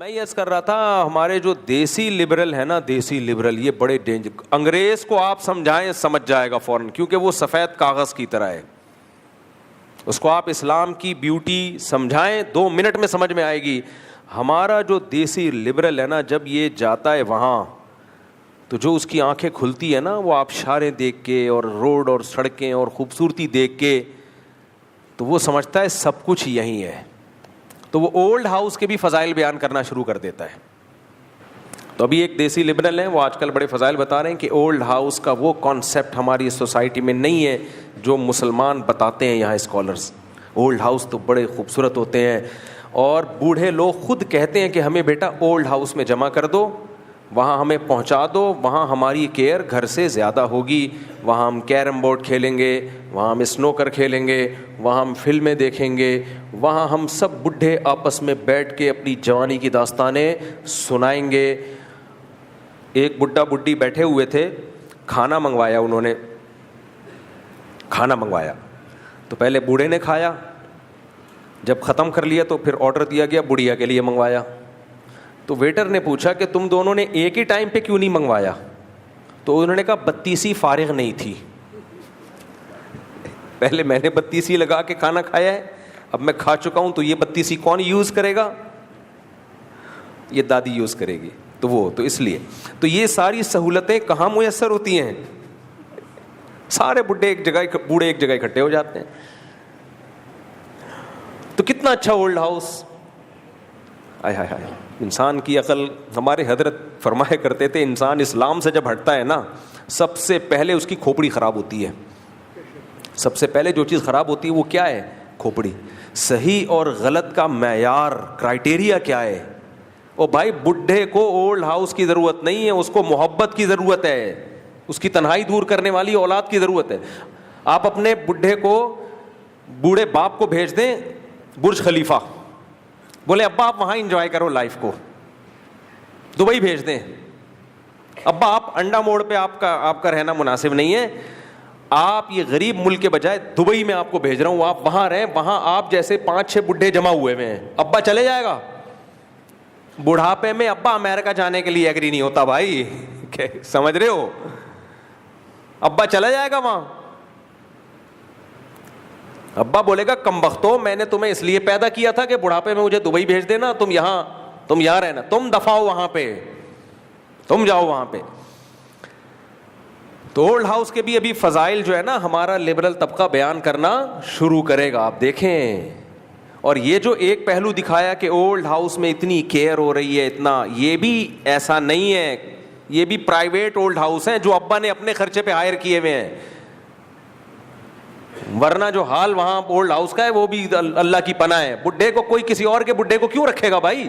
میں یہ عرض کر رہا تھا ہمارے جو دیسی لبرل ہے نا, دیسی لبرل یہ بڑے ڈینجر. انگریز کو آپ سمجھائیں سمجھ جائے گا فوراً, کیونکہ وہ سفید کاغذ کی طرح ہے. اس کو آپ اسلام کی بیوٹی سمجھائیں 2 منٹ میں سمجھ میں آئے گی. ہمارا جو دیسی لبرل ہے نا, جب یہ جاتا ہے وہاں تو جو اس کی آنکھیں کھلتی ہے نا, وہ آبشاریں دیکھ کے اور روڈ اور سڑکیں اور خوبصورتی دیکھ کے, تو وہ سمجھتا ہے سب کچھ یہیں ہے. تو وہ اولڈ ہاؤس کے بھی فضائل بیان کرنا شروع کر دیتا ہے. تو ابھی ایک دیسی لبرل ہیں, وہ آج کل بڑے فضائل بتا رہے ہیں کہ اولڈ ہاؤس کا وہ کانسیپٹ ہماری سوسائٹی میں نہیں ہے جو مسلمان بتاتے ہیں یہاں اسکالرس. اولڈ ہاؤس تو بڑے خوبصورت ہوتے ہیں, اور بوڑھے لوگ خود کہتے ہیں کہ ہمیں بیٹا اولڈ ہاؤس میں جمع کر دو, وہاں ہمیں پہنچا دو, وہاں ہماری کیئر گھر سے زیادہ ہوگی, وہاں ہم کیرم بورڈ کھیلیں گے, وہاں ہم اسنوکر کھیلیں گے, وہاں ہم فلمیں دیکھیں گے, وہاں ہم سب بڈھے آپس میں بیٹھ کے اپنی جوانی کی داستانیں سنائیں گے. ایک بڈھا بڈھی بیٹھے ہوئے تھے, کھانا منگوایا انہوں نے, کھانا منگوایا تو پہلے بوڑھے نے کھایا, جب ختم کر لیا تو پھر آرڈر دیا گیا, بڑھیا کے لیے منگوایا. تو ویٹر نے پوچھا کہ تم دونوں نے ایک ہی ٹائم پہ کیوں نہیں منگوایا؟ تو انہوں نے کہا 32 فارغ نہیں تھی, پہلے میں نے 32 لگا کے کھانا کھایا ہے, اب میں کھا چکا ہوں تو یہ 32 کون یوز کرے گا؟ یہ دادی یوز کرے گی. تو وہ تو اس لیے تو یہ ساری سہولتیں کہاں میسر ہوتی ہیں؟ سارے بوڑھے ایک جگہ اکٹھے ہو جاتے ہیں. تو کتنا اچھا اولڈ ہاؤس. ہائے ہائے ہائے, انسان کی عقل. ہمارے حضرت فرمایا کرتے تھے انسان اسلام سے جب ہٹتا ہے نا, سب سے پہلے اس کی کھوپڑی خراب ہوتی ہے. سب سے پہلے جو چیز خراب ہوتی ہے وہ کیا ہے؟ کھوپڑی. صحیح اور غلط کا معیار, کرائٹیریا کیا ہے؟ او بھائی, بڈھے کو اولڈ ہاؤس کی ضرورت نہیں ہے, اس کو محبت کی ضرورت ہے, اس کی تنہائی دور کرنے والی اولاد کی ضرورت ہے. آپ اپنے بڈھے کو, بوڑھے باپ کو بھیج دیں برج خلیفہ, بولے ابا آپ وہاں انجوائے کرو لائف کو. دبئی بھیج دیں, ابا آپ انڈا موڑ پہ آپ کا رہنا مناسب نہیں ہے, آپ یہ غریب ملک کے بجائے دبئی میں آپ کو بھیج رہا ہوں, آپ وہاں رہیں, وہاں آپ جیسے 5-6 بڈھے جمع ہوئے ہوئے ہیں. ابا چلے جائے گا. بڑھاپے میں ابا امریکہ جانے کے لیے ایگری نہیں ہوتا بھائی, سمجھ رہے ہو؟ ابا چلا جائے گا وہاں. ابا بولے گا کمبختو, میں نے تمہیں اس لیے پیدا کیا تھا کہ بڑھاپے میں مجھے دبئی بھیج دینا, تم یہاں رہنا, تم دفاؤ وہاں پہ, تم جاؤ وہاں پہ. تو اولڈ ہاؤس کے بھی ابھی فضائل جو ہے نا ہمارا لبرل طبقہ بیان کرنا شروع کرے گا, آپ دیکھیں. اور یہ جو ایک پہلو دکھایا کہ اولڈ ہاؤس میں اتنی کیئر ہو رہی ہے اتنا, یہ بھی ایسا نہیں ہے, یہ بھی پرائیویٹ اولڈ ہاؤس ہیں جو ابا نے اپنے خرچے پہ ہائر کیے ہوئے ہیں. ورنہ جو حال وہاں اولڈ ہاؤس کا ہے وہ بھی اللہ کی پناہ ہے. بڈھے کو کوئی کسی اور کے بڈھے کو کیوں رکھے گا بھائی؟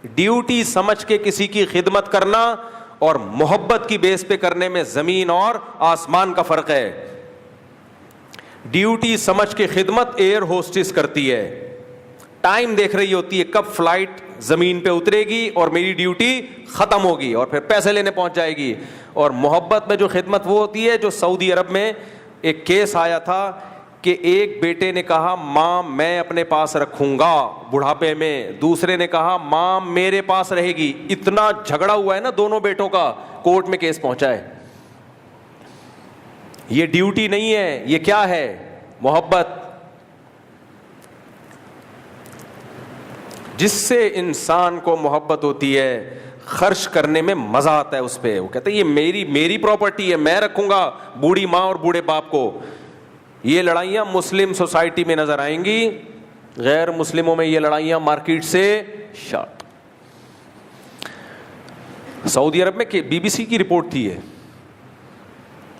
ڈیوٹی سمجھ کے کسی کی خدمت کرنا اور محبت کی بیس پہ کرنے میں زمین اور آسمان کا فرق ہے. ڈیوٹی سمجھ کے خدمت ایئر ہوسٹس کرتی ہے, ٹائم دیکھ رہی ہوتی ہے کب فلائٹ زمین پہ اترے گی اور میری ڈیوٹی ختم ہوگی اور پھر پیسے لینے پہنچ جائے گی. اور محبت میں جو خدمت وہ ہوتی ہے جو سعودی عرب میں ایک کیس آیا تھا کہ ایک بیٹے نے کہا ماں میں اپنے پاس رکھوں گا بڑھاپے میں, دوسرے نے کہا ماں میرے پاس رہے گی. اتنا جھگڑا ہوا ہے نا دونوں بیٹوں کا, کورٹ میں کیس پہنچا ہے. یہ ڈیوٹی نہیں ہے, یہ کیا ہے؟ محبت. جس سے انسان کو محبت ہوتی ہے خرچ کرنے میں مزہ آتا ہے اس پہ. وہ کہتے ہیں یہ میری پراپرٹی ہے, میں رکھوں گا بوڑھی ماں اور بوڑھے باپ کو. یہ لڑائیاں مسلم سوسائٹی میں نظر آئیں گی, غیر مسلموں میں یہ لڑائیاں مارکیٹ سے شارٹ. سعودی عرب میں BBC کی رپورٹ تھی, ہے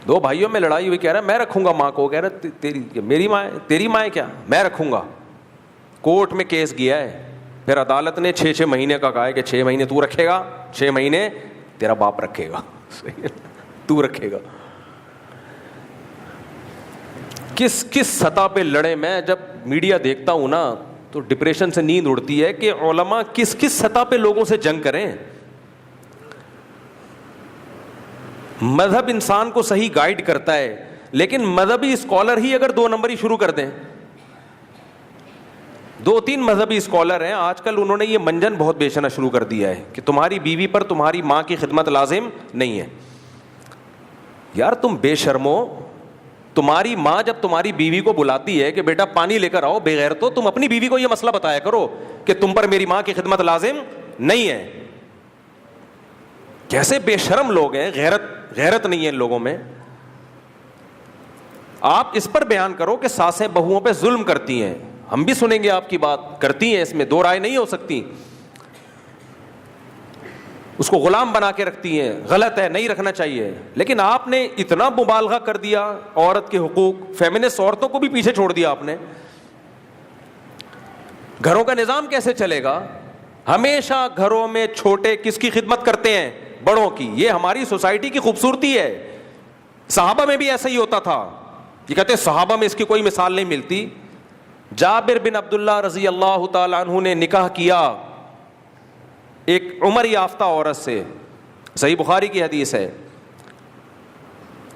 2 بھائیوں میں لڑائی ہوئی, کہہ رہا میں رکھوں گا ماں کو, کہہ رہا میری ماں ہے, تیری ماں ہے کیا, میں رکھوں گا. کورٹ میں کیس گیا ہے, پھر عدالت نے 6 مہینے کا کہا ہے کہ 6 مہینے تو رکھے گا, 6 مہینے تیرا باپ رکھے گا, تو رکھے گا. کس سطح پہ لڑے. میں جب میڈیا دیکھتا ہوں نا تو ڈپریشن سے نیند اڑتی ہے کہ علماء کس سطح پہ لوگوں سے جنگ کریں. مذہب انسان کو صحیح گائیڈ کرتا ہے, لیکن مذہبی اسکالر ہی اگر 2 نمبری شروع کر دیں, دو تین مذہبی اسکالر ہیں آج کل, انہوں نے یہ منجن بہت بیچنا شروع کر دیا ہے کہ تمہاری بیوی پر تمہاری ماں کی خدمت لازم نہیں ہے. یار تم بے شرمو, تمہاری ماں جب تمہاری بیوی کو بلاتی ہے کہ بیٹا پانی لے کر آؤ, بغیر تو تم اپنی بیوی کو یہ مسئلہ بتایا کرو کہ تم پر میری ماں کی خدمت لازم نہیں ہے. کیسے بے شرم لوگ ہیں, غیرت نہیں ہے ان لوگوں میں. آپ اس پر بیان کرو کہ ساسیں بہوؤں پہ ظلم کرتی ہیں, ہم بھی سنیں گے آپ کی بات, کرتی ہیں, اس میں دو رائے نہیں ہو سکتی. اس کو غلام بنا کے رکھتی ہیں, غلط ہے, نہیں رکھنا چاہیے. لیکن آپ نے اتنا مبالغہ کر دیا عورت کے حقوق, فیمنسٹ عورتوں کو بھی پیچھے چھوڑ دیا آپ نے. گھروں کا نظام کیسے چلے گا؟ ہمیشہ گھروں میں چھوٹے کس کی خدمت کرتے ہیں؟ بڑوں کی. یہ ہماری سوسائٹی کی خوبصورتی ہے. صحابہ میں بھی ایسا ہی ہوتا تھا. یہ کہتے ہیں صحابہ میں اس کی کوئی مثال نہیں ملتی. جابر بن عبداللہ رضی اللہ تعالیٰ عنہ نے نکاح کیا ایک عمر یافتہ عورت سے, صحیح بخاری کی حدیث ہے.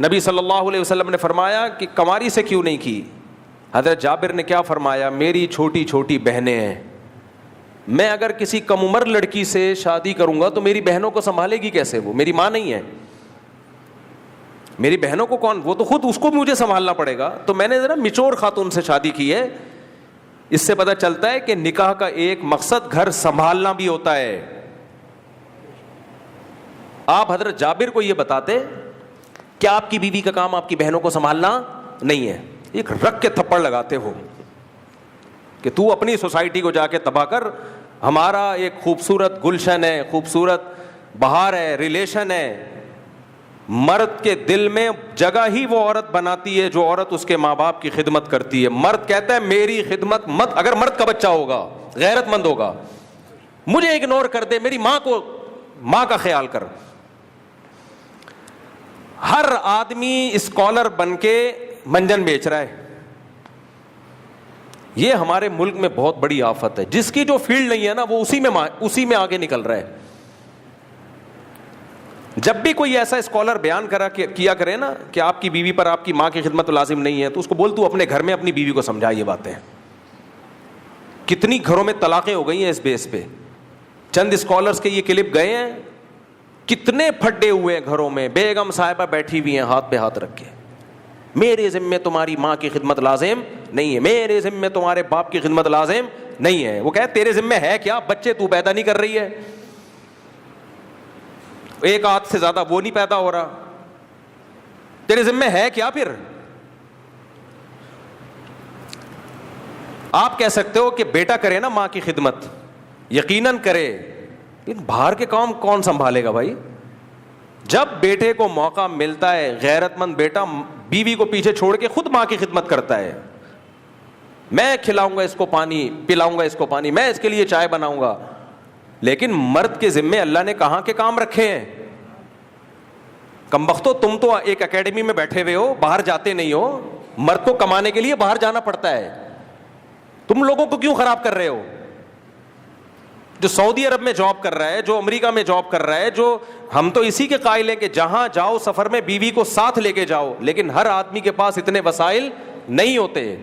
نبی صلی اللہ علیہ وسلم نے فرمایا کہ کنواری سے کیوں نہیں کی؟ حضرت جابر نے کیا فرمایا, میری چھوٹی چھوٹی بہنیں ہیں, میں اگر کسی کم عمر لڑکی سے شادی کروں گا تو میری بہنوں کو سنبھالے گی کیسے؟ وہ میری ماں نہیں ہے, میری بہنوں کو کون, وہ تو خود اس کو بھی مجھے سنبھالنا پڑے گا. تو میں نے ذرا میچور خاتون سے شادی کی ہے. اس سے پتہ چلتا ہے کہ نکاح کا ایک مقصد گھر سنبھالنا بھی ہوتا ہے. آپ حضرت جابر کو یہ بتاتے کہ آپ کی بیوی کا کام آپ کی بہنوں کو سنبھالنا نہیں ہے, ایک رکھ کے تھپڑ لگاتے ہو کہ تو اپنی سوسائٹی کو جا کے تباہ کر. ہمارا ایک خوبصورت گلشن ہے, خوبصورت بہار ہے, ریلیشن ہے. مرد کے دل میں جگہ ہی وہ عورت بناتی ہے جو عورت اس کے ماں باپ کی خدمت کرتی ہے. مرد کہتا ہے میری خدمت مت, اگر مرد کا بچہ ہوگا, غیرت مند ہوگا, مجھے اگنور کر دے, میری ماں کا خیال کر. ہر آدمی اسکالر بن کے منجن بیچ رہا ہے. یہ ہمارے ملک میں بہت بڑی آفت ہے. جس کی جو فیلڈ نہیں ہے نا وہ اسی میں آگے نکل رہا ہے. جب بھی کوئی ایسا اسکالر بیان کیا کرے نا کہ آپ کی بیوی پر آپ کی ماں کی خدمت لازم نہیں ہے, تو اس کو بول تو اپنے گھر میں اپنی بیوی کو سمجھا یہ باتیں. کتنی گھروں میں طلاقیں ہو گئی ہیں اس بیس پہ. چند اسکالرز کے یہ کلپ گئے ہیں, کتنے پھڈے ہوئے ہیں گھروں میں. بیگم صاحبہ بیٹھی ہوئی ہیں ہاتھ پہ ہاتھ رکھ کے, میرے ذمے تمہاری ماں کی خدمت لازم نہیں ہے, میرے ذمے تمہارے باپ کی خدمت لازم نہیں ہے. وہ کہے تیرے ذمے ہے کیا؟ بچے تو پیدا نہیں کر رہی ہے, ایک ہاتھ سے زیادہ وہ نہیں پیدا ہو رہا, تیرے ذمے ہے کیا؟ پھر آپ کہہ سکتے ہو کہ بیٹا کرے نا ماں کی خدمت, یقیناً کرے, لیکن باہر کے کام کون سنبھالے گا بھائی؟ جب بیٹے کو موقع ملتا ہے, غیرت مند بیٹا بیوی کو پیچھے چھوڑ کے خود ماں کی خدمت کرتا ہے. میں کھلاؤں گا اس کو پانی, پلاؤں گا اس کو پانی, میں اس کے لیے چائے بناؤں گا. لیکن مرد کے ذمے اللہ نے کہاں کے کام رکھے ہیں؟ کمبختو, تم تو ایک اکیڈمی میں بیٹھے ہوئے ہو, باہر جاتے نہیں ہو. مرد کو کمانے کے لیے باہر جانا پڑتا ہے. تم لوگوں کو کیوں خراب کر رہے ہو؟ جو سعودی عرب میں جاب کر رہا ہے, جو امریکہ میں جاب کر رہا ہے, جو ہم تو اسی کے قائل ہیں کہ جہاں جاؤ سفر میں بیوی کو ساتھ لے کے جاؤ, لیکن ہر آدمی کے پاس اتنے وسائل نہیں ہوتے.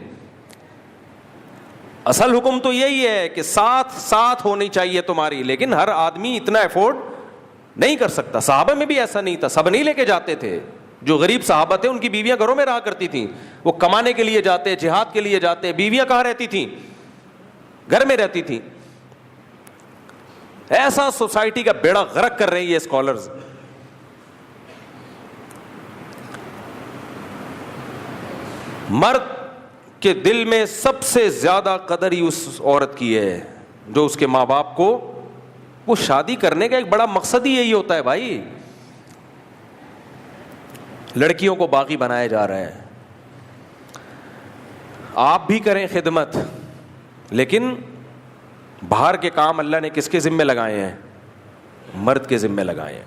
اصل حکم تو یہی ہے کہ ساتھ ہونی چاہیے تمہاری, لیکن ہر آدمی اتنا افورڈ نہیں کر سکتا. صحابہ میں بھی ایسا نہیں تھا, سب نہیں لے کے جاتے تھے. جو غریب صحابہ تھے ان کی بیویاں گھروں میں رہا کرتی تھیں, وہ کمانے کے لیے جاتے, جہاد کے لیے جاتے, بیویاں کہاں رہتی تھیں؟ گھر میں رہتی تھیں. ایسا سوسائٹی کا بیڑا غرق کر رہی ہے اسکالرز. مرد کے دل میں سب سے زیادہ قدر ہی اس عورت کی ہے جو اس کے ماں باپ کو, وہ شادی کرنے کا ایک بڑا مقصد ہی یہی ہوتا ہے بھائی. لڑکیوں کو باغی بنایا جا رہا ہے. آپ بھی کریں خدمت, لیکن باہر کے کام اللہ نے کس کے ذمے لگائے ہیں؟ مرد کے ذمے لگائے ہیں.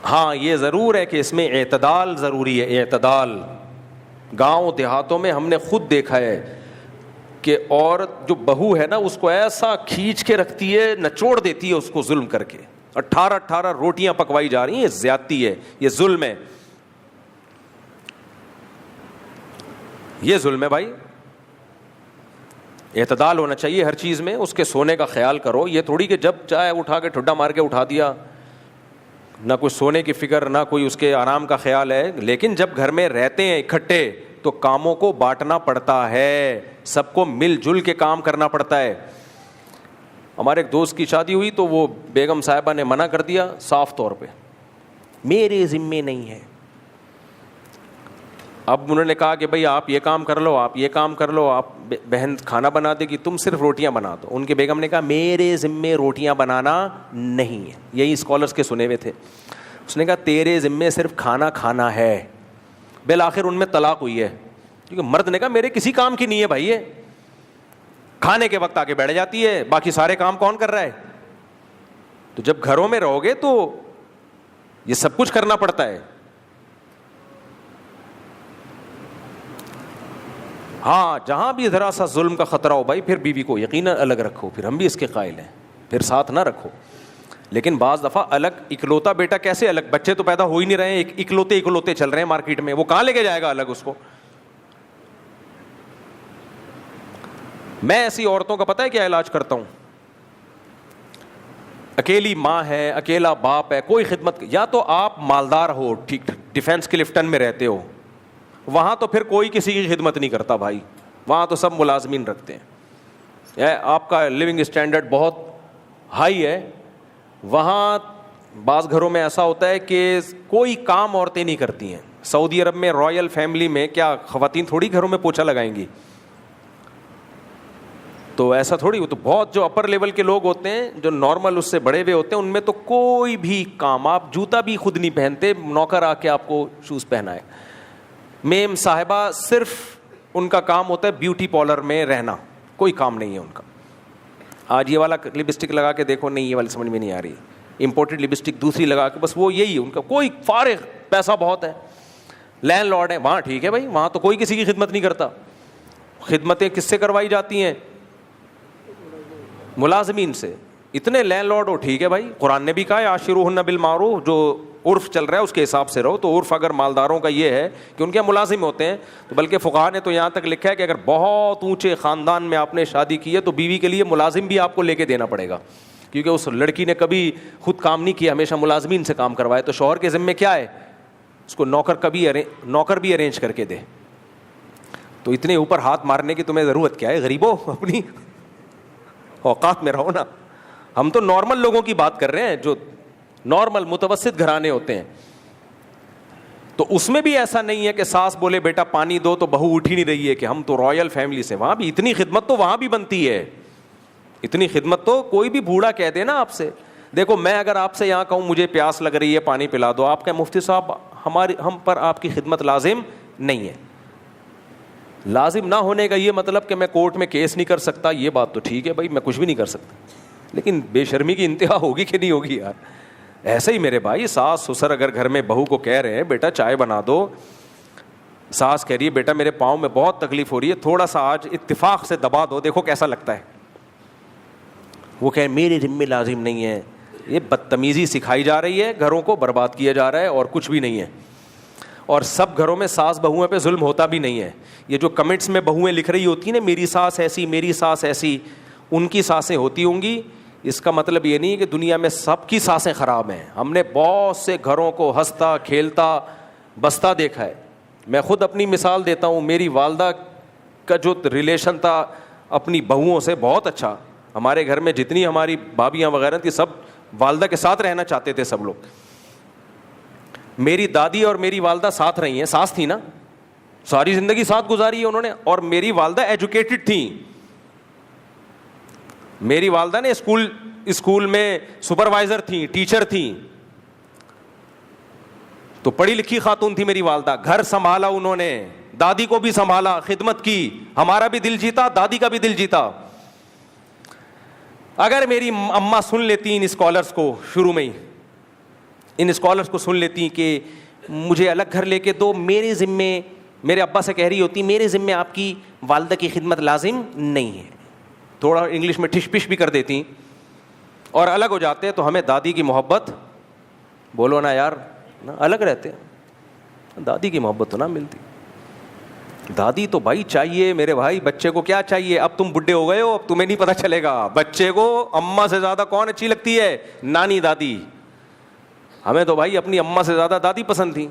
ہاں یہ ضرور ہے کہ اس میں اعتدال ضروری ہے, اعتدال. گاؤں دیہاتوں میں ہم نے خود دیکھا ہے کہ عورت جو بہو ہے نا اس کو ایسا کھینچ کے رکھتی ہے, نچوڑ دیتی ہے اس کو ظلم کر کے. 18 روٹیاں پکوائی جا رہی ہیں, یہ زیادتی ہے, یہ ظلم ہے, یہ ظلم ہے بھائی. اعتدال ہونا چاہیے ہر چیز میں. اس کے سونے کا خیال کرو. یہ تھوڑی کہ جب چاہے اٹھا کے ٹھڈا مار کے اٹھا دیا, نہ کوئی سونے کی فکر, نہ کوئی اس کے آرام کا خیال ہے. لیکن جب گھر میں رہتے ہیں اکٹھے تو کاموں کو بانٹنا پڑتا ہے, سب کو مل جل کے کام کرنا پڑتا ہے. ہمارے ایک دوست کی شادی ہوئی تو وہ بیگم صاحبہ نے منع کر دیا صاف طور پہ, میرے ذمے نہیں ہے. اب انہوں نے کہا کہ بھائی آپ یہ کام کر لو, آپ یہ کام کر لو, آپ بہن کھانا بنا دے گی, تم صرف روٹیاں بنا دو. ان کے بیگم نے کہا میرے ذمے روٹیاں بنانا نہیں ہے. یہی اسکالرس کے سنے ہوئے تھے. اس نے کہا تیرے ذمے صرف کھانا کھانا ہے. بالآخر ان میں طلاق ہوئی ہے, کیونکہ مرد نے کہا میرے کسی کام کی نہیں ہے بھائی, یہ کھانے کے وقت آ کے بیٹھ جاتی ہے, باقی سارے کام کون کر رہا ہے. تو جب گھروں میں رہو گے تو یہ سب کچھ کرنا پڑتا ہے. ہاں جہاں بھی ذرا سا ظلم کا خطرہ ہو بھائی, پھر بیوی کو یقیناً الگ رکھو, پھر ہم بھی اس کے قائل ہیں, پھر ساتھ نہ رکھو. لیکن بعض دفعہ الگ, اکلوتا بیٹا کیسے الگ, بچے تو پیدا ہو ہی نہیں رہے ہیں, اکلوتے چل رہے ہیں مارکیٹ میں, وہ کہاں لے کے جائے گا الگ اس کو. میں ایسی عورتوں کا پتہ ہے کیا علاج کرتا ہوں, اکیلی ماں ہے, اکیلا باپ ہے, کوئی خدمت, یا تو آپ مالدار ہو, ٹھیک ڈیفینس کلفٹن میں رہتے ہو, وہاں تو پھر کوئی کسی کی خدمت نہیں کرتا بھائی, وہاں تو سب ملازمین رکھتے ہیں, آپ کا لیونگ اسٹینڈرڈ بہت ہائی ہے. وہاں بعض گھروں میں ایسا ہوتا ہے کہ کوئی کام عورتیں نہیں کرتی ہیں. سعودی عرب میں رائل فیملی میں کیا خواتین تھوڑی گھروں میں پوچھا لگائیں گی, تو ایسا تھوڑی. وہ تو بہت جو اپر لیول کے لوگ ہوتے ہیں, جو نارمل اس سے بڑے ہوئے ہوتے ہیں, ان میں تو کوئی بھی کام, آپ جوتا بھی خود نہیں پہنتے, نوکر آ کے آپ کو شوز پہنائے. میم صاحبہ صرف ان کا کام ہوتا ہے بیوٹی پارلر میں رہنا, کوئی کام نہیں ہے ان کا. آج یہ والا لپسٹک لگا کے دیکھو, نہیں یہ والی سمجھ میں نہیں آ رہی, امپورٹڈ لپسٹک دوسری لگا کے, بس وہ یہی ہے ان کا. کوئی فارغ, پیسہ بہت ہے, لینڈ لارڈ ہے وہاں, ٹھیک ہے بھائی, وہاں تو کوئی کسی کی خدمت نہیں کرتا. خدمتیں کس سے کروائی جاتی ہیں, ملازمین سے. اتنے لینڈ لارڈ ہو, ٹھیک ہے بھائی, قرآن نے بھی کہا ہے عاشروہن بالمعروف, جو عرف چل رہا ہے اس کے حساب سے رہو. تو عرف اگر مالداروں کا یہ ہے کہ ان کے ملازم ہوتے ہیں, تو بلکہ فقہاء نے تو یہاں تک لکھا ہے کہ اگر بہت اونچے خاندان میں آپ نے شادی کی ہے تو بیوی کے لیے ملازم بھی آپ کو لے کے دینا پڑے گا, کیونکہ اس لڑکی نے کبھی خود کام نہیں کیا, ہمیشہ ملازمین سے کام کروائے. تو شوہر کے ذمے کیا ہے, اس کو نوکر بھی ارینج کر کے دے. تو اتنے اوپر ہاتھ مارنے کی تمہیں ضرورت کیا ہے, غریبوں, اپنی اوقات میں رہو نا. ہم تو نارمل لوگوں کی بات کر رہے ہیں, جو نارمل متوسط گھرانے ہوتے ہیں. تو اس میں بھی ایسا نہیں ہے کہ ساس بولے بیٹا پانی دو تو بہو اٹھ ہی نہیں رہی ہے, کہ ہم تو رائل فیملی سے. وہاں بھی اتنی خدمت تو وہاں بھی بنتی ہے, اتنی خدمت تو کوئی بھی بوڑھا کہہ دے نا آپ سے. دیکھو میں اگر آپ سے یہاں کہوں مجھے پیاس لگ رہی ہے پانی پلا دو, آپ کا مفتی صاحب ہم پر آپ کی خدمت لازم نہیں ہے. لازم نہ ہونے کا یہ مطلب کہ میں کورٹ میں کیس نہیں کر سکتا, یہ بات تو ٹھیک ہے بھائی, میں کچھ بھی نہیں کر سکتا, لیکن بے شرمی کی انتہا ہوگی کہ نہیں ہوگی یار. ایسے ہی میرے بھائی, ساس سسر اگر گھر میں بہو کو کہہ رہے ہیں بیٹا چائے بنا دو, ساس کہہ رہی ہے بیٹا میرے پاؤں میں بہت تکلیف ہو رہی ہے, تھوڑا سا آج اتفاق سے دبا دو, دیکھو کیسا لگتا ہے. وہ کہیں میرے ذمہ لازم نہیں ہے. یہ بدتمیزی سکھائی جا رہی ہے, گھروں کو برباد کیا جا رہا ہے, اور کچھ بھی نہیں ہے. اور سب گھروں میں ساس بہوؤں پہ ظلم ہوتا بھی نہیں ہے. یہ جو کمنٹس میں بہویں لکھ رہی ہوتی ہیں نا, میری ساس ایسی, میری ساس ایسی, ان کی ساسیں ہوتی ہوں گی, اس کا مطلب یہ نہیں کہ دنیا میں سب کی ساسیں خراب ہیں. ہم نے بہت سے گھروں کو ہنستا کھیلتا بستا دیکھا ہے. میں خود اپنی مثال دیتا ہوں, میری والدہ کا جو ریلیشن تھا اپنی بہوؤں سے بہت اچھا. ہمارے گھر میں جتنی ہماری بھابیاں وغیرہ تھی سب والدہ کے ساتھ رہنا چاہتے تھے سب لوگ. میری دادی اور میری والدہ ساتھ رہی ہیں, ساس تھی نا, ساری زندگی ساتھ گزاری ہے انہوں نے. اور میری والدہ ایجوکیٹڈ تھیں, میری والدہ نے اسکول میں سپروائزر تھیں, ٹیچر تھیں, تو پڑھی لکھی خاتون تھی میری والدہ. گھر سنبھالا انہوں نے, دادی کو بھی سنبھالا, خدمت کی, ہمارا بھی دل جیتا, دادی کا بھی دل جیتا. اگر میری اماں سن لیتی ان اسکالرس کو, شروع میں ہی ان اسکالرس کو سن لیتی کہ مجھے الگ گھر لے کے دو, میرے ذمے, میرے ابا سے کہہ رہی ہوتی میرے ذمے آپ کی والدہ کی خدمت لازم نہیں ہے, تھوڑا انگلش میں ٹش پش بھی کر دیتی, اور الگ ہو جاتے, تو ہمیں دادی کی محبت, بولو نا یار, الگ رہتے, دادی کی محبت تو نہ ملتی. دادی تو بھائی چاہیے میرے بھائی, بچے کو کیا چاہیے؟ اب تم بڈھے ہو گئے ہو, اب تمہیں نہیں پتا چلے گا. بچے کو اماں سے زیادہ کون اچھی لگتی ہے؟ نانی دادی. ہمیں تو بھائی اپنی اماں سے زیادہ دادی پسند تھی,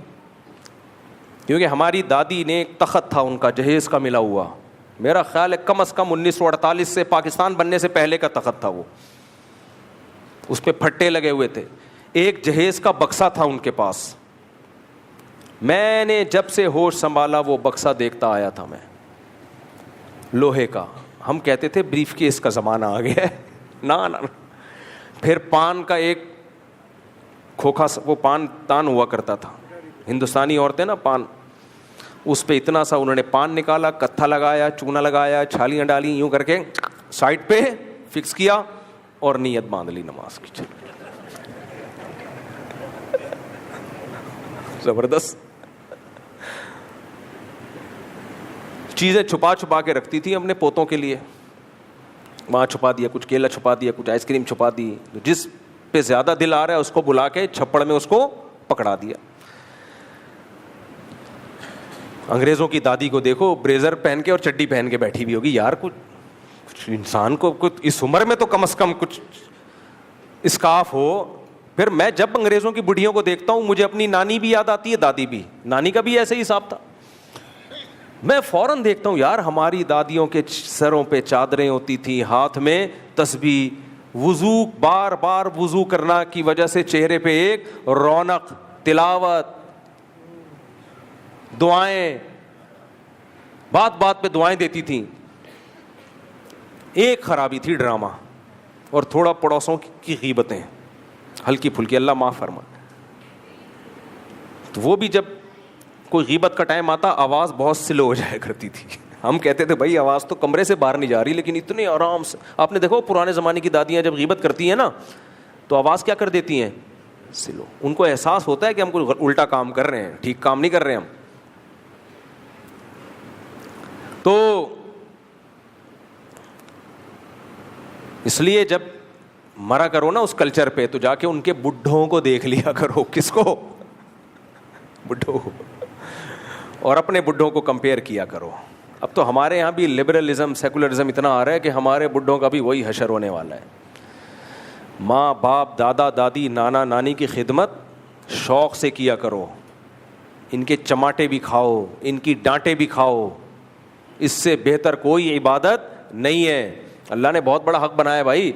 کیونکہ ہماری دادی نے ایک تخت تھا ان کا جہیز کا ملا ہوا, میرا خیال ہے کم از کم 1948 سے پاکستان بننے سے پہلے کا تخت تھا وہ, اس پہ پھٹے لگے ہوئے تھے. ایک جہیز کا بکسا تھا ان کے پاس. میں نے جب سے ہوش سنبھالا وہ بکسا دیکھتا آیا تھا, میں لوہے کا. ہم کہتے تھے بریف کیس کا زمانہ آ گیا ہے. نا. پھر پان کا ایک کھوکھا, وہ پان تان ہوا کرتا تھا, ہندوستانی عورتیں نا پان, اس پہ اتنا سا انہوں نے پان نکالا, کتھا لگایا, چونا لگایا, چھالیاں ڈالی, یوں کر کے سائڈ پہ فکس کیا اور نیت باندھ لی نماز کی. زبردست چیزیں چھپا چھپا کے رکھتی تھی اپنے پوتوں کے لیے. وہاں چھپا دیا, کچھ کیلا چھپا دیا, کچھ آئس کریم چھپا دی, جس پہ زیادہ دل آ رہا ہے اس کو بلا کے چھپڑ میں اس کو پکڑا دیا. انگریزوں کی دادی کو دیکھو, بریزر پہن کے اور چڈی پہن کے بیٹھی ہوئی ہوگی. یار کچھ انسان کو کچھ اس عمر میں تو کم از کم کچھ اسکارف ہو. پھر میں جب انگریزوں کی بڑھیوں کو دیکھتا ہوں مجھے اپنی نانی بھی یاد آتی ہے, دادی بھی. نانی کا بھی ایسے ہی حساب تھا. میں فوراً دیکھتا ہوں یار ہماری دادیوں کے سروں پہ چادریں ہوتی تھیں, ہاتھ میں تسبیح, وضو بار بار وضو کرنا کی وجہ سے چہرے پہ ایک رونق, تلاوت, دعائیں, بات بات پہ دعائیں دیتی تھیں. ایک خرابی تھی ڈرامہ اور تھوڑا پڑوسوں کی غیبتیں ہلکی پھلکی, اللہ معاف فرما. تو وہ بھی جب کوئی غیبت کا ٹائم آتا آواز بہت سلو ہو جایا کرتی تھی. ہم کہتے تھے بھائی آواز تو کمرے سے باہر نہیں جا رہی, لیکن اتنے آرام سے. آپ نے دیکھو پرانے زمانے کی دادیاں جب غیبت کرتی ہیں نا تو آواز کیا کر دیتی ہیں؟ سلو. ان کو احساس ہوتا ہے کہ ہم کوئی الٹا کام کر رہے ہیں, ٹھیک کام نہیں کر رہے ہم. تو اس لیے جب مرا کرو نا اس کلچر پہ تو جا کے ان کے بڈھوں کو دیکھ لیا کرو. کس کو؟ بڈھوں کو. اور اپنے بڈھوں کو کمپیئر کیا کرو. اب تو ہمارے یہاں بھی لبرلزم سیکولرزم اتنا آ رہا ہے کہ ہمارے بڈھوں کا بھی وہی حشر ہونے والا ہے. ماں باپ دادا دادی نانا نانی کی خدمت شوق سے کیا کرو, ان کے چماٹے بھی کھاؤ, ان کی ڈانٹیں بھی کھاؤ, اس سے بہتر کوئی عبادت نہیں ہے. اللہ نے بہت بڑا حق بنایا بھائی.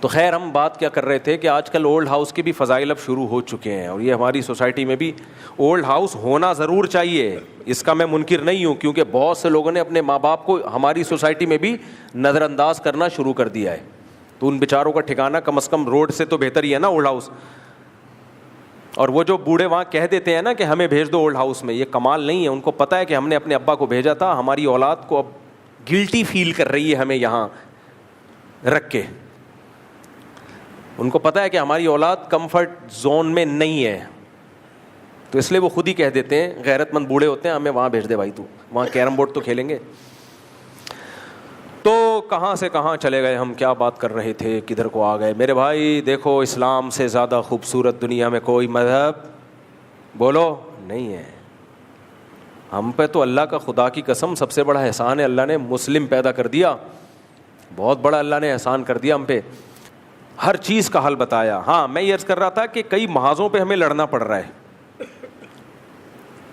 تو خیر ہم بات کیا کر رہے تھے کہ آج کل اولڈ ہاؤس کے بھی فضائل اب شروع ہو چکے ہیں, اور یہ ہماری سوسائٹی میں بھی اولڈ ہاؤس ہونا ضرور چاہیے, اس کا میں منکر نہیں ہوں, کیونکہ بہت سے لوگوں نے اپنے ماں باپ کو ہماری سوسائٹی میں بھی نظر انداز کرنا شروع کر دیا ہے. تو ان بیچاروں کا ٹھکانہ کم از کم روڈ سے تو بہتر ہی ہے نا اولڈ ہاؤس. اور وہ جو بوڑھے وہاں کہہ دیتے ہیں نا کہ ہمیں بھیج دو اولڈ ہاؤس میں, یہ کمال نہیں ہے. ان کو پتہ ہے کہ ہم نے اپنے ابا کو بھیجا تھا, ہماری اولاد کو اب گلٹی فیل کر رہی ہے ہمیں یہاں رکھ کے. ان کو پتہ ہے کہ ہماری اولاد کمفرٹ زون میں نہیں ہے, تو اس لیے وہ خود ہی کہہ دیتے ہیں, غیرت مند بوڑھے ہوتے ہیں, ہمیں وہاں بھیج دے بھائی, تو وہاں کیرم بورڈ تو کھیلیں گے. تو کہاں سے کہاں چلے گئے ہم, کیا بات کر رہے تھے, کدھر کو آ گئے میرے بھائی. دیکھو اسلام سے زیادہ خوبصورت دنیا میں کوئی مذہب بولو نہیں ہے. ہم پہ تو اللہ کا خدا کی قسم سب سے بڑا احسان ہے, اللہ نے مسلم پیدا کر دیا, بہت بڑا اللہ نے احسان کر دیا ہم پہ, ہر چیز کا حل بتایا. ہاں میں یہ عرض کر رہا تھا کہ کئی محاذوں پہ ہمیں لڑنا پڑ رہا ہے.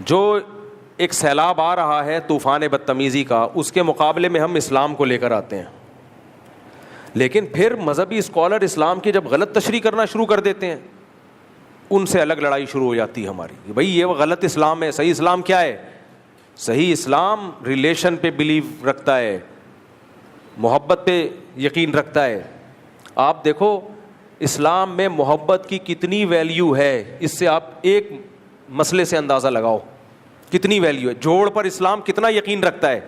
جو ایک سیلاب آ رہا ہے طوفان بدتمیزی کا, اس کے مقابلے میں ہم اسلام کو لے کر آتے ہیں, لیکن پھر مذہبی اسکالر اسلام کی جب غلط تشریح کرنا شروع کر دیتے ہیں, ان سے الگ لڑائی شروع ہو جاتی ہے ہماری. بھائی یہ غلط اسلام ہے, صحیح اسلام کیا ہے؟ صحیح اسلام ریلیشن پہ بلیو رکھتا ہے, محبت پہ یقین رکھتا ہے. آپ دیکھو اسلام میں محبت کی کتنی ویلیو ہے, اس سے آپ ایک مسئلے سے اندازہ لگاؤ کتنی ویلیو ہے. جوڑ پر اسلام کتنا یقین رکھتا ہے.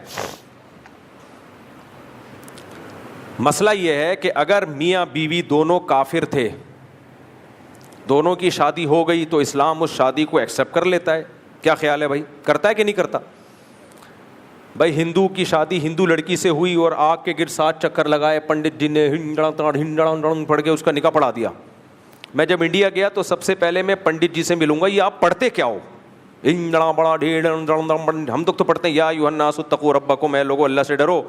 مسئلہ یہ ہے کہ اگر میاں بیوی دونوں کافر تھے, دونوں کی شادی ہو گئی, تو اسلام اس شادی کو ایکسیپٹ کر لیتا ہے. کیا خیال ہے بھائی, کرتا ہے کہ نہیں کرتا؟ بھائی ہندو کی شادی ہندو لڑکی سے ہوئی اور آگ کے گرد 7 چکر لگائے, پنڈت جی نے ہنڈڑ پڑھ کے اس کا نکاح پڑھا دیا. میں جب انڈیا گیا تو سب سے پہلے میں پنڈت جی سے ملوں گا, یہ آپ پڑھتے کیا ہو؟ بڑا ڈھیر. ہم تو پڑھتے ہیں یا ایھا الناس اتقوا ربکم, اے لوگوں اللہ سے ڈرو,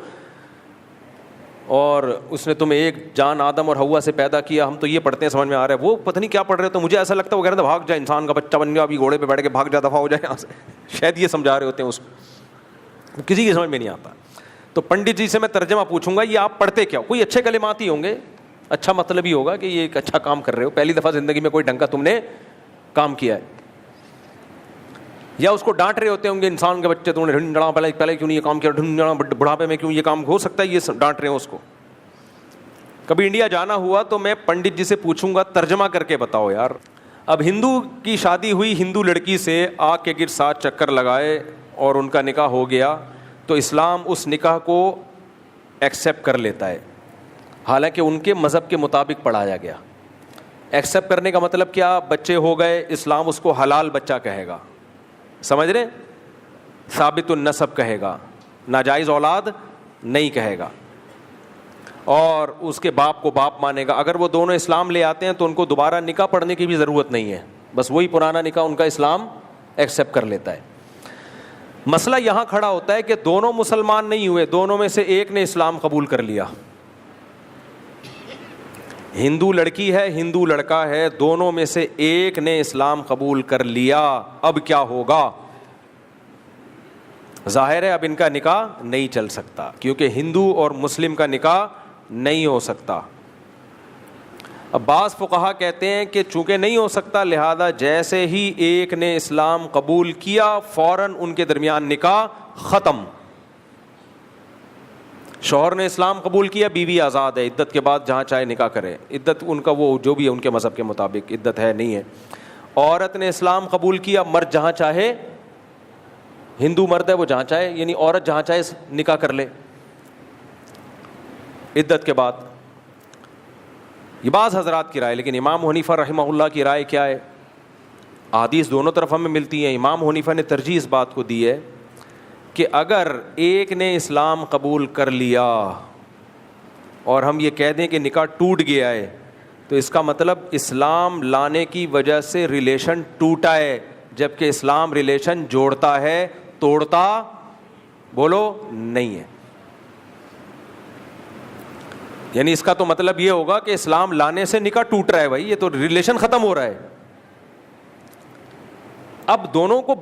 اور اس نے تمہیں ایک جان آدم اور حوا سے پیدا کیا. ہم تو یہ پڑھتے ہیں, سمجھ میں آ رہا ہے. وہ پتہ نہیں کیا پڑھ رہے تو مجھے ایسا لگتا ہے وہ کہہ رہے تھے بھاگ جائے, انسان کا بچہ بن گیا, ابھی گھوڑے پہ بیٹھ کے بھاگ جا, دفعہ ہو جائے یہاں سے. شاید یہ سمجھا رہے ہوتے ہیں اس کو, کسی کی سمجھ میں نہیں آتا. تو پنڈت جی سے میں ترجمہ پوچھوں گا یہ آپ پڑھتے کیا, کوئی اچھے کلمات ہی ہوں گے, اچھا مطلب ہی ہوگا کہ یہ ایک اچھا کام کر رہے ہو, پہلی دفعہ زندگی میں کوئی ڈھنگ کا تم نے کام کیا ہے. یا اس کو ڈانٹ رہے ہوتے ہوں گے, انسان کے بچے تم نے ڈھنڈڑا پہلے کیوں نہیں یہ کام کیا, ڈھنڈڑا بڑھاپے میں کیوں یہ کام, ہو سکتا ہے یہ ڈانٹ رہے ہوں اس کو. کبھی انڈیا جانا ہوا تو میں پنڈت جی سے پوچھوں گا ترجمہ کر کے بتاؤ یار. اب ہندو کی شادی ہوئی ہندو لڑکی سے, آگ کے گر 7 چکر لگائے اور ان کا نکاح ہو گیا, تو اسلام اس نکاح کو ایکسیپٹ کر لیتا ہے, حالانکہ ان کے مذہب کے مطابق پڑھایا گیا. ایکسیپٹ کرنے کا مطلب کیا, بچے ہو گئے, اسلام اس کو حلال بچہ کہے گا, سمجھ رہے, ثابت النسب کہے گا, ناجائز اولاد نہیں کہے گا, اور اس کے باپ کو باپ مانے گا. اگر وہ دونوں اسلام لے آتے ہیں تو ان کو دوبارہ نکاح پڑھنے کی بھی ضرورت نہیں ہے, بس وہی پرانا نکاح ان کا اسلام ایکسیپٹ کر لیتا ہے. مسئلہ یہاں کھڑا ہوتا ہے کہ دونوں مسلمان نہیں ہوئے, دونوں میں سے ایک نے اسلام قبول کر لیا. ہندو لڑکی ہے, ہندو لڑکا ہے, دونوں میں سے ایک نے اسلام قبول کر لیا. اب کیا ہوگا؟ ظاہر ہے اب ان کا نکاح نہیں چل سکتا, کیونکہ ہندو اور مسلم کا نکاح نہیں ہو سکتا. اب بعض فقہا کہتے ہیں کہ چونکہ نہیں ہو سکتا, لہذا جیسے ہی ایک نے اسلام قبول کیا فوراً ان کے درمیان نکاح ختم. شوہر نے اسلام قبول کیا, بیوی آزاد ہے, عدت کے بعد جہاں چاہے نکاح کرے, عدت ان کا وہ جو بھی ہے ان کے مذہب کے مطابق عدت ہے نہیں ہے. عورت نے اسلام قبول کیا, مرد جہاں چاہے, ہندو مرد ہے وہ جہاں چاہے, یعنی عورت جہاں چاہے نکاح کر لے عدت کے بعد. یہ بعض حضرات کی رائے, لیکن امام حنیفہ رحمہ اللہ کی رائے کیا ہے؟ احادیث دونوں طرف ہمیں ملتی ہیں. امام حنیفہ نے ترجیح اس بات کو دی ہے کہ اگر ایک نے اسلام قبول کر لیا اور ہم یہ کہہ دیں کہ نکاح ٹوٹ گیا ہے, تو اس کا مطلب اسلام لانے کی وجہ سے ریلیشن ٹوٹا ہے, جبکہ اسلام ریلیشن جوڑتا ہے, توڑتا بولو نہیں ہے. یعنی اس کا تو مطلب یہ ہوگا کہ اسلام لانے سے نکاح ٹوٹ رہا ہے, بھائی یہ تو ریلیشن ختم ہو رہا ہے. اب دونوں کو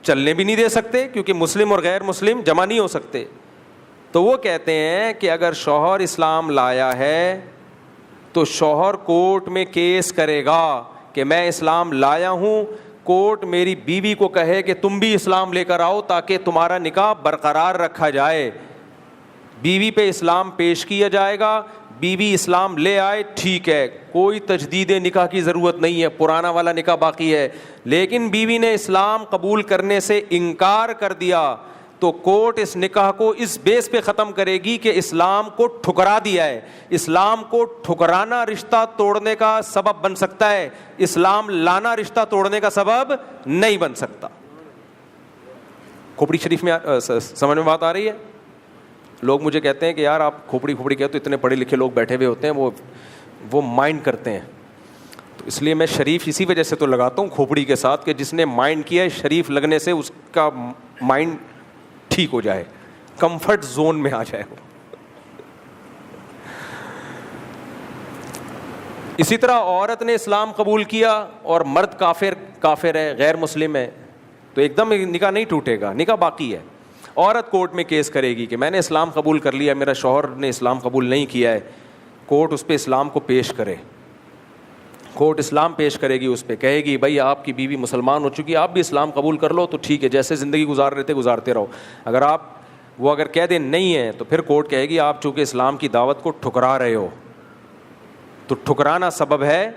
چلنے بھی نہیں دے سکتے کیونکہ مسلم اور غیر مسلم جمع نہیں ہو سکتے. تو وہ کہتے ہیں کہ اگر شوہر اسلام لایا ہے تو شوہر کورٹ میں کیس کرے گا کہ میں اسلام لایا ہوں, کورٹ میری بیوی کو کہے کہ تم بھی اسلام لے کر آؤ تاکہ تمہارا نکاح برقرار رکھا جائے. بیوی پہ اسلام پیش کیا جائے گا, بیوی اسلام لے آئے, ٹھیک ہے, کوئی تجدید نکاح کی ضرورت نہیں ہے, پرانا والا نکاح باقی ہے. لیکن بیوی نے اسلام قبول کرنے سے انکار کر دیا تو کورٹ اس نکاح کو اس بیس پہ ختم کرے گی کہ اسلام کو ٹھکرا دیا ہے. اسلام کو ٹھکرانا رشتہ توڑنے کا سبب بن سکتا ہے, اسلام لانا رشتہ توڑنے کا سبب نہیں بن سکتا. کھوپڑی شریف میں سمجھ میں بات آ رہی ہے؟ لوگ مجھے کہتے ہیں کہ یار آپ کھوپڑی کہتے تو اتنے پڑھے لکھے لوگ بیٹھے ہوئے ہوتے ہیں, وہ مائنڈ کرتے ہیں. تو اس لیے میں شریف اسی وجہ سے تو لگاتا ہوں کھوپڑی کے ساتھ کہ جس نے مائنڈ کیا ہے, شریف لگنے سے اس کا مائنڈ ٹھیک ہو جائے, کمفرٹ زون میں آ جائے وہ. اسی طرح عورت نے اسلام قبول کیا اور مرد کافر ہے, غیر مسلم ہے, تو ایک دم نکاح نہیں ٹوٹے گا, نکاح باقی ہے. عورت کورٹ میں کیس کرے گی کہ میں نے اسلام قبول کر لیا, میرا شوہر نے اسلام قبول نہیں کیا ہے. کورٹ اس پہ اسلام کو پیش کرے, کورٹ اسلام پیش کرے گی, اس پہ کہے گی بھائی آپ کی بیوی مسلمان ہو چکی ہے, آپ بھی اسلام قبول کر لو تو ٹھیک ہے, جیسے زندگی گزار رہے تھے گزارتے رہو. اگر کہہ دیں نہیں ہے تو پھر کورٹ کہے گی آپ چونکہ اسلام کی دعوت کو ٹھکرا رہے ہو, تو ٹھکرانا سبب ہے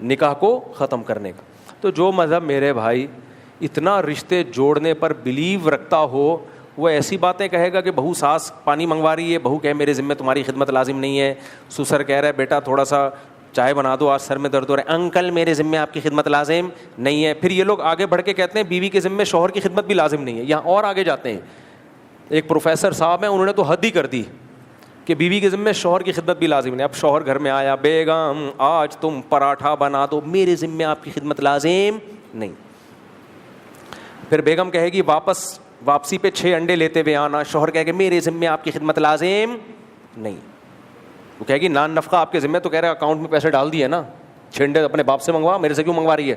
نکاح کو ختم کرنے کا. تو جو مذہب میرے بھائی اتنا رشتے جوڑنے پر بلیو رکھتا ہو, وہ ایسی باتیں کہے گا کہ بہو ساس پانی منگوا رہی ہے, بہو کہے میرے ذمہ تمہاری خدمت لازم نہیں ہے, سسر کہہ رہا ہے بیٹا تھوڑا سا چائے بنا دو آج سر میں درد ہو رہا ہے, انکل میرے ذمہ آپ کی خدمت لازم نہیں ہے. پھر یہ لوگ آگے بڑھ کے کہتے ہیں بیوی کے ذمہ شوہر کی خدمت بھی لازم نہیں ہے. یہاں اور آگے جاتے ہیں, ایک پروفیسر صاحب ہیں, انہوں نے تو حد ہی کر دی کہ بیوی کے ذمہ شوہر کی خدمت بھی لازم نہیں. اب شوہر گھر میں آیا, بیگم آج تم پراٹھا بنا دو, میرے ذمہ آپ کی خدمت لازم نہیں. پھر بیگم کہے گی واپسی پہ 6 انڈے لیتے ہوئے آنا. شوہر کہے گا میرے ذمے آپ کی خدمت لازم نہیں. وہ کہے گی نان نفقہ آپ کے ذمے, تو کہہ رہے اکاؤنٹ میں پیسے ڈال دیے نا, 6 انڈے اپنے باپ سے منگوا, میرے سے کیوں منگوا رہی ہے؟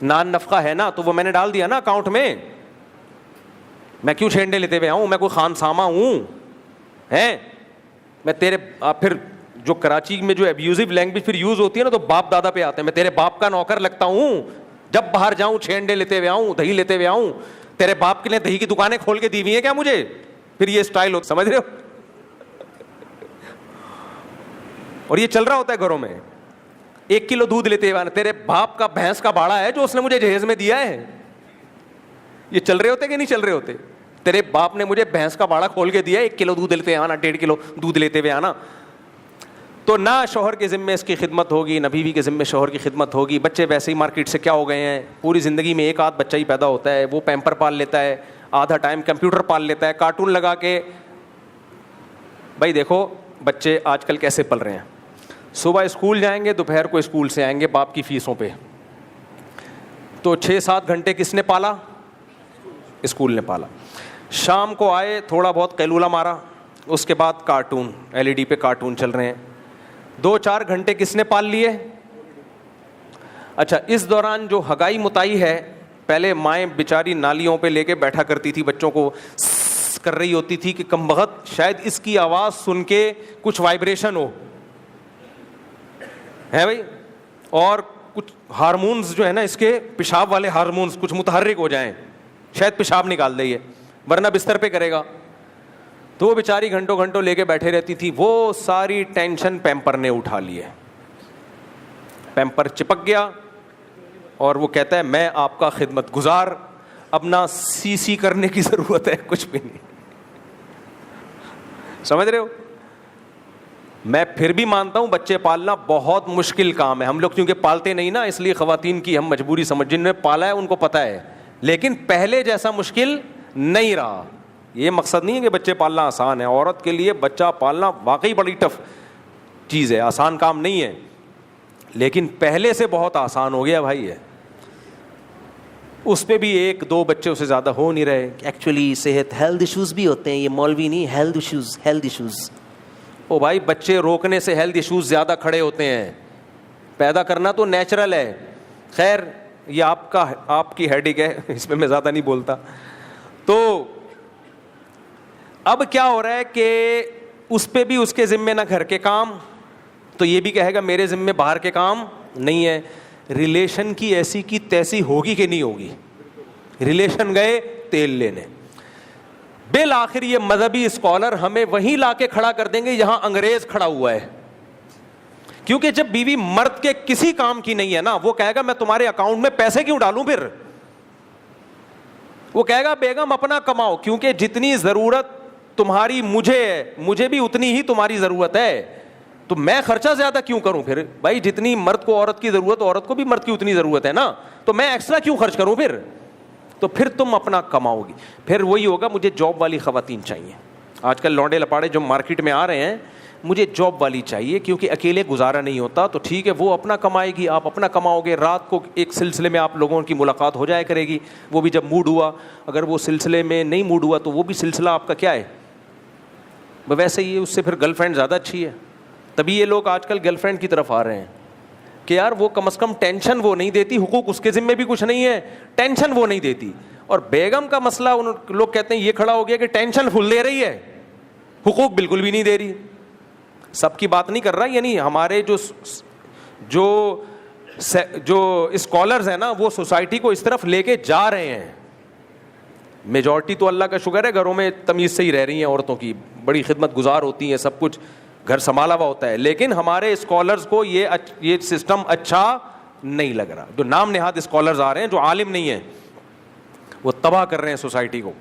نان نفقہ ہے نا تو وہ میں نے ڈال دیا نا اکاؤنٹ میں, میں کیوں 6 انڈے لیتے ہوئے آؤں؟ میں کوئی خان سامہ ہوں ہیں؟ میں تیرے پھر جو کراچی میں جو ایبیوزو لینگویج پھر یوز ہوتی ہے نا, تو باپ دادا پہ آتے ہیں, میں تیرے باپ کا نوکر لگتا ہوں, جب باہر جاؤں 6 انڈے لیتے ہوئے آؤں, دہی لیتے ہوئے آؤں, تیرے باپ کے لیے دہی کی دکانیں کھول کے دی ہوئی ہیں کیا مجھے؟ پھر یہ اسٹائل ہو, سمجھ رہے ہو؟ اور یہ چل رہا ہوتا ہے گھروں میں. 1 کلو دودھ لیتے ہوئے, تیرے باپ کا بھینس کا باڑا ہے جو اس نے مجھے جہیز میں دیا ہے. یہ چل رہے ہوتے کہ نہیں چل رہے ہوتے؟ تیرے باپ نے مجھے بھینس کا باڑا کھول کے دیا, 1 کلو دودھ لیتے آنا, 1.5 کلو دودھ لیتے ہوئے آنا. تو نہ شوہر کے ذمے اس کی خدمت ہوگی, نہ بیوی کے ذمے شوہر کی خدمت ہوگی. بچے ویسے ہی مارکیٹ سے کیا ہو گئے ہیں, پوری زندگی میں 1 آدھ بچہ ہی پیدا ہوتا ہے, وہ پیمپر پال لیتا ہے, آدھا ٹائم کمپیوٹر پال لیتا ہے, کارٹون لگا کے. بھائی دیکھو بچے آج کل کیسے پل رہے ہیں, صبح اسکول جائیں گے, دوپہر کو اسکول سے آئیں گے باپ کی فیسوں پہ. تو 6-7 گھنٹے کس نے پالا؟ اسکول نے پالا. شام کو آئے, تھوڑا بہت قیلولہ مارا, اس کے بعد کارٹون, LED پہ کارٹون چل رہے ہیں. 2-4 گھنٹے کس نے پال لیے؟ اچھا, اس دوران جو ہگائی متائی ہے, پہلے مائیں بیچاری نالیوں پہ لے کے بیٹھا کرتی تھی, بچوں کو کر رہی ہوتی تھی کہ کم بخت شاید اس کی آواز سن کے کچھ وائبریشن ہو, ہے بھائی, اور کچھ ہارمونز جو ہے نا اس کے پیشاب والے ہارمونز کچھ متحرک ہو جائیں, شاید پیشاب نکال دے یہ, ورنہ بستر پہ کرے گا. تو وہ بیچاری گھنٹوں گھنٹوں لے کے بیٹھے رہتی تھی. وہ ساری ٹینشن پیمپر نے اٹھا لی ہے, پیمپر چپک گیا اور وہ کہتا ہے میں آپ کا خدمت گزار, اپنا سی کرنے کی ضرورت ہے, کچھ بھی نہیں. سمجھ رہے ہو؟ میں پھر بھی مانتا ہوں بچے پالنا بہت مشکل کام ہے. ہم لوگ کیونکہ پالتے نہیں نا, اس لیے خواتین کی ہم مجبوری سمجھ, جن نے پالا ہے ان کو پتہ ہے, لیکن پہلے جیسا مشکل نہیں رہا. یہ مقصد نہیں ہے کہ بچے پالنا آسان ہے, عورت کے لیے بچہ پالنا واقعی بڑی ٹف چیز ہے, آسان کام نہیں ہے, لیکن پہلے سے بہت آسان ہو گیا بھائی. ہے اس پہ بھی 1-2 بچے سے زیادہ ہو نہیں رہے. ایکچولی صحت ہیلتھ ایشوز بھی ہوتے ہیں, یہ مولوی نہیں, ہیلتھ ایشوز. او بھائی بچے روکنے سے ہیلتھ ایشوز زیادہ کھڑے ہوتے ہیں, پیدا کرنا تو نیچرل ہے. خیر یہ آپ کی ہیڈک ہے, اس پہ میں زیادہ نہیں بولتا. تو اب کیا ہو رہا ہے کہ اس پہ بھی اس کے ذمے نہ گھر کے کام, تو یہ بھی کہے گا میرے ذمے باہر کے کام نہیں ہے. ریلیشن کی ایسی کی تیسی ہوگی کہ نہیں ہوگی؟ ریلیشن گئے تیل لینے. بالآخر یہ مذہبی اسکالر ہمیں وہیں لا کے کھڑا کر دیں گے جہاں انگریز کھڑا ہوا ہے. کیونکہ جب بیوی مرد کے کسی کام کی نہیں ہے نا, وہ کہے گا میں تمہارے اکاؤنٹ میں پیسے کیوں ڈالوں, پھر وہ کہے گا بیگم اپنا کماؤ, کیونکہ جتنی ضرورت تمہاری مجھے ہے, مجھے بھی اتنی ہی تمہاری ضرورت ہے, تو میں خرچہ زیادہ کیوں کروں؟ پھر بھائی جتنی مرد کو عورت کی ضرورت, عورت کو بھی مرد کی اتنی ضرورت ہے نا, تو میں ایکسٹرا کیوں خرچ کروں پھر؟ تو پھر تم اپنا کماؤ گی. پھر وہی ہوگا, مجھے جاب والی خواتین چاہیے. آج کل لونڈے لپاڑے جو مارکیٹ میں آ رہے ہیں, مجھے جاب والی چاہیے کیونکہ اکیلے گزارا نہیں ہوتا. تو ٹھیک ہے, وہ اپنا کمائے گی, آپ اپنا کماؤ گے. رات کو ایک سلسلے میں آپ لوگوں کی ملاقات ہو جائے کرے گی, وہ بھی جب موڈ ہوا. اگر وہ سلسلے میں نہیں موڈ ہوا تو وہ بھی سلسلہ آپ کا کیا ہے, ویسے ہی اس سے پھر گرل فرینڈ زیادہ اچھی ہے. تبھی یہ لوگ آج کل گرل فرینڈ کی طرف آ رہے ہیں کہ یار وہ کم از کم ٹینشن وہ نہیں دیتی, حقوق اس کے ذمے بھی کچھ نہیں ہے, ٹینشن وہ نہیں دیتی. اور بیگم کا مسئلہ ان لوگ کہتے ہیں یہ کھڑا ہو گیا کہ ٹینشن فل دے رہی ہے, حقوق بالکل بھی نہیں دے رہی. سب کی بات نہیں کر رہا, یعنی ہمارے جو اسکالرز ہیں نا, وہ سوسائٹی کو اس طرف لے کے جا رہے ہیں. میجورٹی تو اللہ کا شکر ہے گھروں میں تمیز سے ہی رہ رہی ہیں, عورتوں کی بڑی خدمت گزار ہوتی ہیں, سب کچھ گھر سنبھالا ہوا ہوتا ہے. لیکن ہمارے اسکالرز کو یہ سسٹم اچھا نہیں لگ رہا. جو نام نہاد اسکالرز آ رہے ہیں, جو عالم نہیں ہیں, وہ تباہ کر رہے ہیں سوسائٹی کو.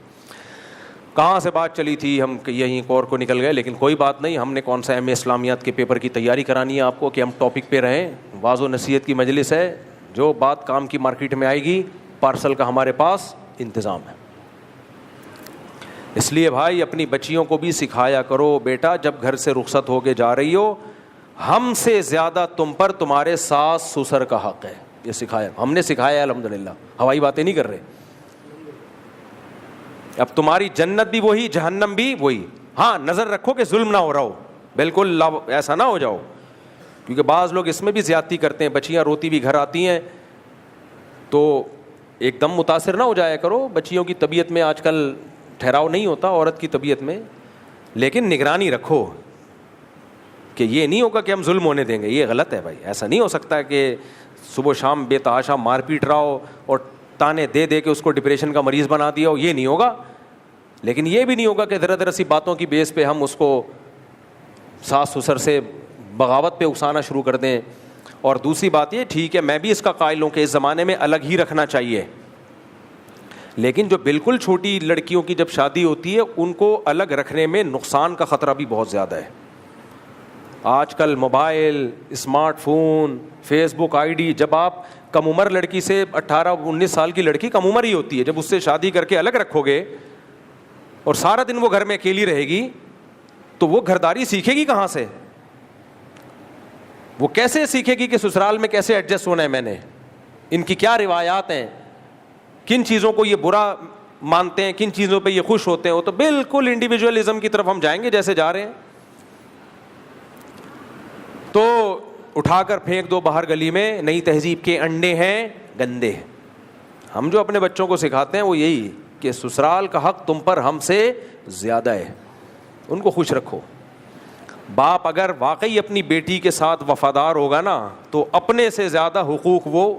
کہاں سے بات چلی تھی, ہم یہیں اور کو نکل گئے, لیکن کوئی بات نہیں. ہم نے کون سا ایم اے اسلامیات کے پیپر کی تیاری کرانی ہے آپ کو کہ ہم ٹاپک پہ رہیں. واعظ و نصیحت کی مجلس ہے, جو بات کام کی مارکیٹ میں آئے گی, پارسل کا ہمارے پاس انتظام ہے. اس لیے بھائی اپنی بچیوں کو بھی سکھایا کرو, بیٹا جب گھر سے رخصت ہو کے جا رہی ہو, ہم سے زیادہ تم پر تمہارے ساس سسر کا حق ہے. یہ سکھایا, ہم نے سکھایا الحمدللہ, ہوائی باتیں نہیں کر رہے. اب تمہاری جنت بھی وہی, جہنم بھی وہی. ہاں نظر رکھو کہ ظلم نہ ہو رہا ہو, بالکل ایسا نہ ہو جاؤ, کیونکہ بعض لوگ اس میں بھی زیادتی کرتے ہیں. بچیاں روتی بھی گھر آتی ہیں تو ایک دم متاثر نہ ہو جایا کرو. بچیوں کی طبیعت میں آج کل ٹھہراؤ نہیں ہوتا, عورت کی طبیعت میں, لیکن نگرانی رکھو کہ یہ نہیں ہوگا کہ ہم ظلم ہونے دیں گے. یہ غلط ہے بھائی, ایسا نہیں ہو سکتا کہ صبح شام بے تحاشا مار پیٹ رہا ہو اور تانے دے دے کے اس کو ڈپریشن کا مریض بنا دیا ہو. یہ نہیں ہوگا. لیکن یہ بھی نہیں ہوگا کہ ذرا ذرا سی باتوں کی بیس پہ ہم اس کو ساس سسر سے بغاوت پہ اکسانا شروع کر دیں. اور دوسری بات یہ, ٹھیک ہے میں بھی اس کا قائل ہوں کہ اس زمانے میں الگ ہی رکھنا چاہیے, لیکن جو بالکل چھوٹی لڑکیوں کی جب شادی ہوتی ہے ان کو الگ رکھنے میں نقصان کا خطرہ بھی بہت زیادہ ہے. آج کل mobile, smartphone, Facebook I D, جب آپ کم عمر لڑکی سے 18-19 سال کی لڑکی کم عمر ہی ہوتی ہے, جب اس سے شادی کر کے الگ رکھو گے اور سارا دن وہ گھر میں اکیلی رہے گی تو وہ گھرداری سیکھے گی کہاں سے؟ وہ کیسے سیکھے گی کہ سسرال میں کیسے ایڈجسٹ ہونا ہے, میں نے ان کی کیا روایات ہیں, کن چیزوں کو یہ برا مانتے ہیں, کن چیزوں پہ یہ خوش ہوتے ہیں. وہ تو بالکل انڈیویجولزم کی طرف ہم جائیں گے جیسے جا رہے ہیں. تو اٹھا کر پھینک دو باہر گلی میں, نئی تہذیب کے انڈے ہیں گندے. ہم جو اپنے بچوں کو سکھاتے ہیں وہ یہی کہ سسرال کا حق تم پر ہم سے زیادہ ہے, ان کو خوش رکھو. باپ اگر واقعی اپنی بیٹی کے ساتھ وفادار ہوگا نا تو اپنے سے زیادہ حقوق وہ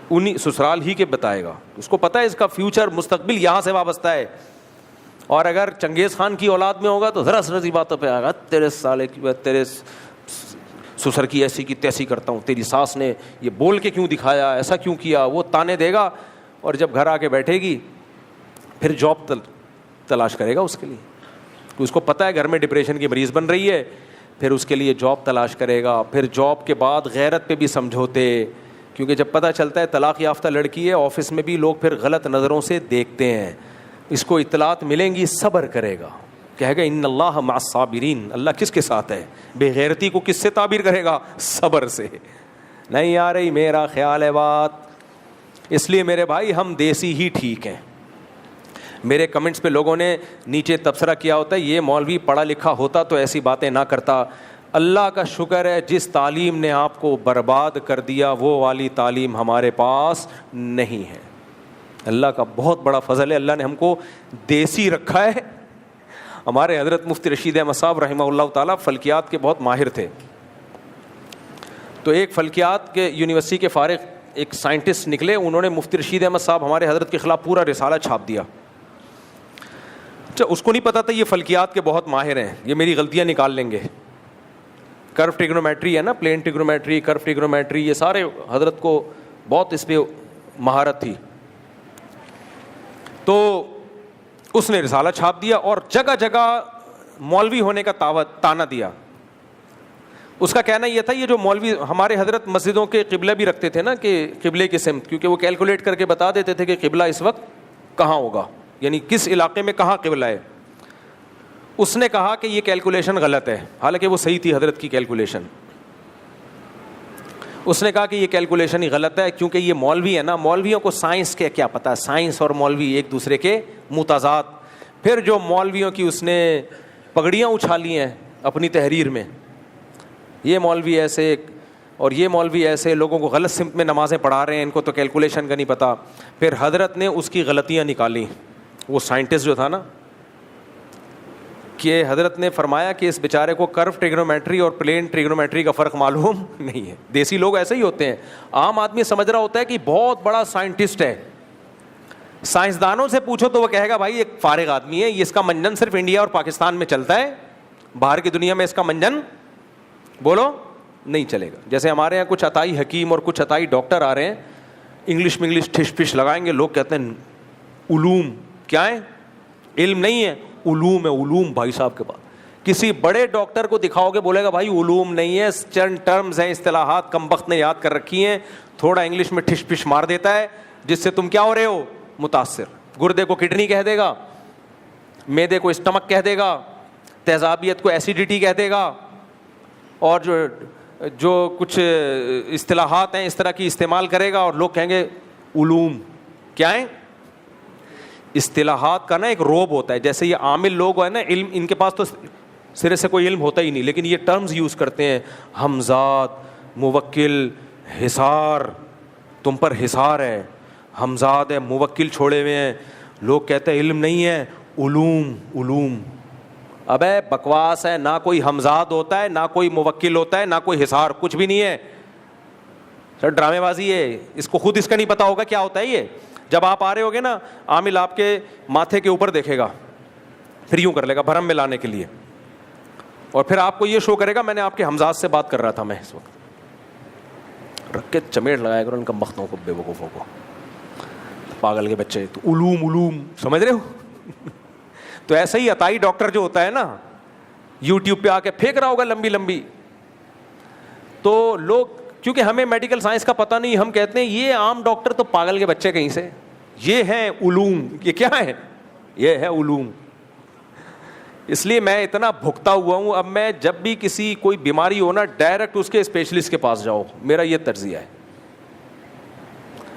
انہی سسرال ہی کے بتائے گا. اس کو پتہ ہے اس کا فیوچر, مستقبل یہاں سے وابستہ ہے. اور اگر چنگیز خان کی اولاد میں ہوگا تو ذرا سی باتوں پہ آئے گا, تیرے سالے کی تیرے سسر کی ایسی کی تیسی کرتا ہوں, تیری ساس نے یہ بول کے کیوں دکھایا, ایسا کیوں کیا, وہ تانے دے گا. اور جب گھر آ کے بیٹھے گی پھر جاب تلاش کرے گا اس کے لیے, اس کو پتہ ہے گھر میں ڈپریشن کی مریض بن رہی ہے. پھر اس کے لیے جاب تلاش کرے گا. پھر جاب کے بعد غیرت پہ بھی سمجھوتے, کیونکہ جب پتہ چلتا ہے طلاق یافتہ لڑکی ہے, آفس میں بھی لوگ پھر غلط نظروں سے دیکھتے ہیں. اس کو اطلاعات ملیں گی, صبر کرے گا, کہے گا ان اللہ مع الصابرین, اللہ کس کے ساتھ ہے؟ بے غیرتی کو کس سے تعبیر کرے گا؟ صبر سے. نہیں آ رہی میرا خیال ہے بات. اس لیے میرے بھائی ہم دیسی ہی ٹھیک ہیں. میرے کمنٹس پہ لوگوں نے نیچے تبصرہ کیا ہوتا ہے یہ مولوی پڑھا لکھا ہوتا تو ایسی باتیں نہ کرتا. اللہ کا شکر ہے جس تعلیم نے آپ کو برباد کر دیا وہ والی تعلیم ہمارے پاس نہیں ہے. اللہ کا بہت بڑا فضل ہے, اللہ نے ہم کو دیسی رکھا ہے. ہمارے حضرت مفتی رشید احمد صاحب رحمہ اللہ تعالیٰ فلکیات کے بہت ماہر تھے. تو ایک فلکیات کے یونیورسٹی کے فارغ ایک سائنٹسٹ نکلے, انہوں نے مفتی رشید احمد صاحب ہمارے حضرت کے خلاف پورا رسالہ چھاپ دیا. اس کو نہیں پتا تھا یہ فلکیات کے بہت ماہر ہیں, یہ میری غلطیاں نکال لیں گے. کرو ٹریگنومیٹری ہے نا, پلین ٹریگنومیٹری, کرو ٹریگنومیٹری, یہ سارے حضرت کو بہت اس پہ مہارت تھی. تو اس نے رسالہ چھاپ دیا اور جگہ جگہ مولوی ہونے کا تانا دیا. اس کا کہنا یہ تھا یہ جو مولوی ہمارے حضرت مسجدوں کے قبلہ بھی رکھتے تھے نا کہ قبلے کی سمت, کیونکہ وہ کیلکولیٹ کر کے بتا دیتے تھے کہ قبلہ اس وقت کہاں ہوگا, یعنی کس علاقے میں کہاں قبلہ ہے. اس نے کہا کہ یہ کیلکولیشن غلط ہے, حالانکہ وہ صحیح تھی حضرت کی کیلکولیشن. اس نے کہا کہ یہ کیلکولیشن ہی غلط ہے کیونکہ یہ مولوی ہے نا, مولویوں کو سائنس کے کیا پتہ, سائنس اور مولوی ایک دوسرے کے متضاد. پھر جو مولویوں کی اس نے پگڑیاں اچھالی ہیں اپنی تحریر میں, یہ مولوی ایسے اور یہ مولوی ایسے, لوگوں کو غلط سمت میں نمازیں پڑھا رہے ہیں, ان کو تو کیلکولیشن کا نہیں پتہ. پھر حضرت نے اس کی غلطیاں نکالی, وہ سائنٹسٹ جو تھا نا, کہ حضرت نے فرمایا کہ اس بیچارے کو کرو ٹریگنومیٹری اور پلین ٹریگنومیٹری کا فرق معلوم نہیں ہے. دیسی لوگ ایسے ہی ہوتے ہیں, عام آدمی سمجھ رہا ہوتا ہے کہ بہت بڑا سائنٹسٹ ہے. سائنسدانوں سے پوچھو تو وہ کہے گا بھائی ایک فارغ آدمی ہے, یہ اس کا منجن صرف انڈیا اور پاکستان میں چلتا ہے, باہر کی دنیا میں اس کا منجن بولو نہیں چلے گا. جیسے ہمارے یہاں کچھ عطائی حکیم اور کچھ عطائی ڈاکٹر آ رہے ہیں, انگلش میں انگلش ٹھش پش لگائیں گے, لوگ کہتے ہیں علوم کیا ہے, علم نہیں ہے, علوم ہے, علوم بھائی صاحب کے پاس. کسی بڑے ڈاکٹر کو دکھاؤ گے بولے گا بھائی علوم نہیں ہے, چند ٹرمز ہیں, اصطلاحات کم وقت نے یاد کر رکھی ہیں, تھوڑا انگلش میں ٹھش پش مار دیتا ہے جس سے تم کیا ہو رہے ہو, متاثر. گردے کو کڈنی کہہ دے گا, معدے کو اسٹمک کہہ دے گا, تیزابیت کو ایسیڈیٹی کہہ دے گا, اور جو جو کچھ اصطلاحات ہیں اس طرح کی استعمال کرے گا اور لوگ کہیں گے علوم کیا ہیں. اصطلاحات کا نا ایک روب ہوتا ہے, جیسے یہ عامل لوگ ہیں نا, علم ان کے پاس تو سرے سے کوئی علم ہوتا ہی نہیں, لیکن یہ ٹرمز یوز کرتے ہیں, حمزات, موکل, حصار, تم پر حصار ہے, حمزات ہے, موکل چھوڑے ہوئے ہیں, لوگ کہتے ہیں علم نہیں ہے, علوم. علوم ابے بکواس ہے, نہ کوئی حمزات ہوتا ہے, نہ کوئی موکل ہوتا ہے, نہ کوئی حصار, کچھ بھی نہیں ہے سر, ڈرامے بازی ہے. اس کو خود اس کا نہیں پتا ہوگا کیا ہوتا ہے یہ. جب آپ آ رہے ہوگے نا, عامل آپ کے ماتھے کے اوپر دیکھے گا, پھر یوں کر لے گا بھرم میں لانے کے لیے, اور پھر آپ کو یہ شو کرے گا میں نے آپ کے حمزات سے بات کر رہا تھا میں اس وقت, رکھ کے چمیٹ لگائے کرو ان کا مختوں کو, بے وقوفوں کو, پاگل کے بچے. تو علوم علوم سمجھ رہے ہو. تو ایسا ہی عطائی ڈاکٹر جو ہوتا ہے نا, یوٹیوب پہ آ کے پھینک رہا ہوگا لمبی لمبی, تو لوگ کیونکہ ہمیں میڈیکل سائنس کا پتہ نہیں, ہم کہتے ہیں یہ عام ڈاکٹر تو پاگل کے بچے کہیں سے, یہ ہیں علوم. یہ کیا ہے؟ یہ ہے علوم. اس لیے میں اتنا بھگتا ہوا ہوں, اب میں جب بھی کسی کوئی بیماری ہو نا, ڈائریکٹ اس کے اسپیشلسٹ کے پاس جاؤ, میرا یہ طرزیہ ہے.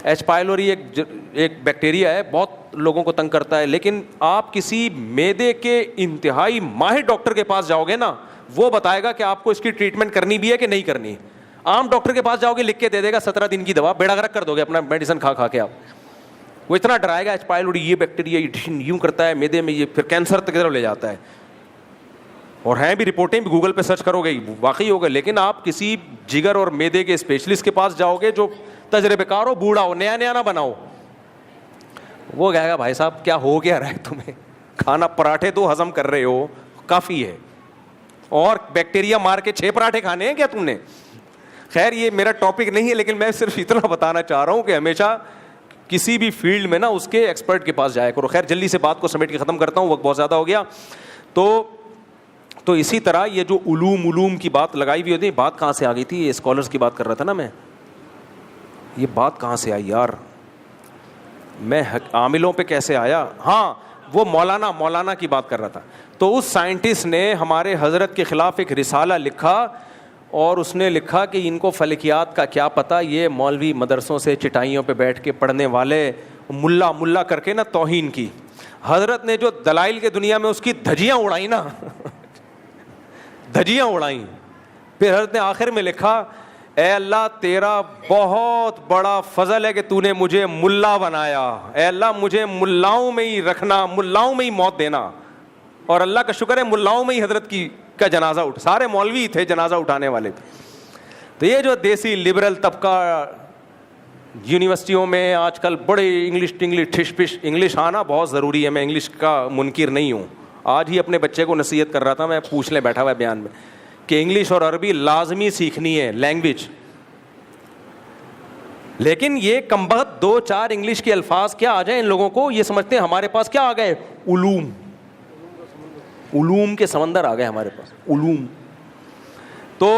ایچ پائلوری ایک بیکٹیریا ہے, بہت لوگوں کو تنگ کرتا ہے, لیکن آپ کسی معدے کے انتہائی ماہر ڈاکٹر کے پاس جاؤ گے نا, وہ بتائے گا کہ آپ کو اس کی ٹریٹمنٹ کرنی بھی ہے کہ نہیں کرنی. عام ڈاکٹر کے پاس جاؤ گے, لکھ کے دے دے گا 17 دن کی دوا, بیڑا غرق کر دو گے اپنا میڈیسن کھا کھا کے. آپ وہ اتنا ڈرائے گا, ایچ پائلوری یہ بیکٹیریا یوں کرتا ہے معدے میں, یہ پھر کینسر تک لے جاتا ہے. اور ہیں بھی رپورٹیں بھی, گوگل پہ سرچ کرو گے واقعی ہوگا. لیکن آپ کسی جگر اور معدے کے اسپیشلسٹ کے پاس جاؤ گے جو تجربے کار ہو, بوڑھا ہو, نیا نیا نہ بناؤ, وہ کہے گا بھائی صاحب کیا ہو کیا رہا ہے تمہیں, کھانا پراٹھے تو ہضم کر رہے ہو کافی ہے, اور بیکٹیریا مار کے 6 پراٹھے کھانے ہیں کیا تم نے. خیر یہ میرا ٹاپک نہیں ہے, لیکن میں صرف اتنا بتانا چاہ رہا ہوں کہ ہمیشہ کسی بھی فیلڈ میں نا اس کے ایکسپرٹ کے پاس جایا کرو. خیر جلدی سے بات کو سمیٹ کے ختم کرتا ہوں, وقت بہت زیادہ ہو گیا. تو اسی طرح یہ جو علوم کی بات لگائی ہوئی ہوتی ہے, بات کہاں سے آ گئی تھی, یہ اسکالرس کی بات کر رہا تھا نا میں, یہ بات کہاں سے آئی یار, میں عاملوں پہ کیسے آیا. ہاں وہ مولانا کی بات کر رہا تھا. تو اس سائنٹسٹ نے ہمارے حضرت کے خلاف ایک رسالہ لکھا, اور اس نے لکھا کہ ان کو فلکیات کا کیا پتہ, یہ مولوی مدرسوں سے چٹائیوں پہ بیٹھ کے پڑھنے والے ملا کر کے نا توہین کی. حضرت نے جو دلائل کے دنیا میں اس کی دھجیاں اڑائی نا, دھجیاں اڑائیں. پھر حضرت نے آخر میں لکھا, اے اللہ تیرا بہت بڑا فضل ہے کہ تو نے مجھے ملا بنایا, اے اللہ مجھے ملاؤں میں ہی رکھنا, ملاؤں میں ہی موت دینا. اور اللہ کا شکر ہے ملاؤں میں ہی حضرت کا جنازہ سارے مولوی تھے جنازہ اٹھانے والے. تو یہ جو دیسی لبرل طبقہ یونیورسٹیوں میں آج کل بڑے انگلش ٹھش پش, انگلش آنا بہت ضروری ہے, میں انگلش کا منکر نہیں ہوں. آج ہی اپنے بچے کو نصیحت کر رہا تھا میں, پوچھ لیں بیٹھا ہوا ہے بیان میں, کہ انگلش اور عربی لازمی سیکھنی ہے لینگویج. لیکن یہ کمبخت 2-4 انگلش کے الفاظ کیا آ جائیں ان لوگوں کو, یہ سمجھتے ہیں ہمارے پاس کیا آ گئے, علوم کے سمندر آ گئے ہمارے پاس, علوم. تو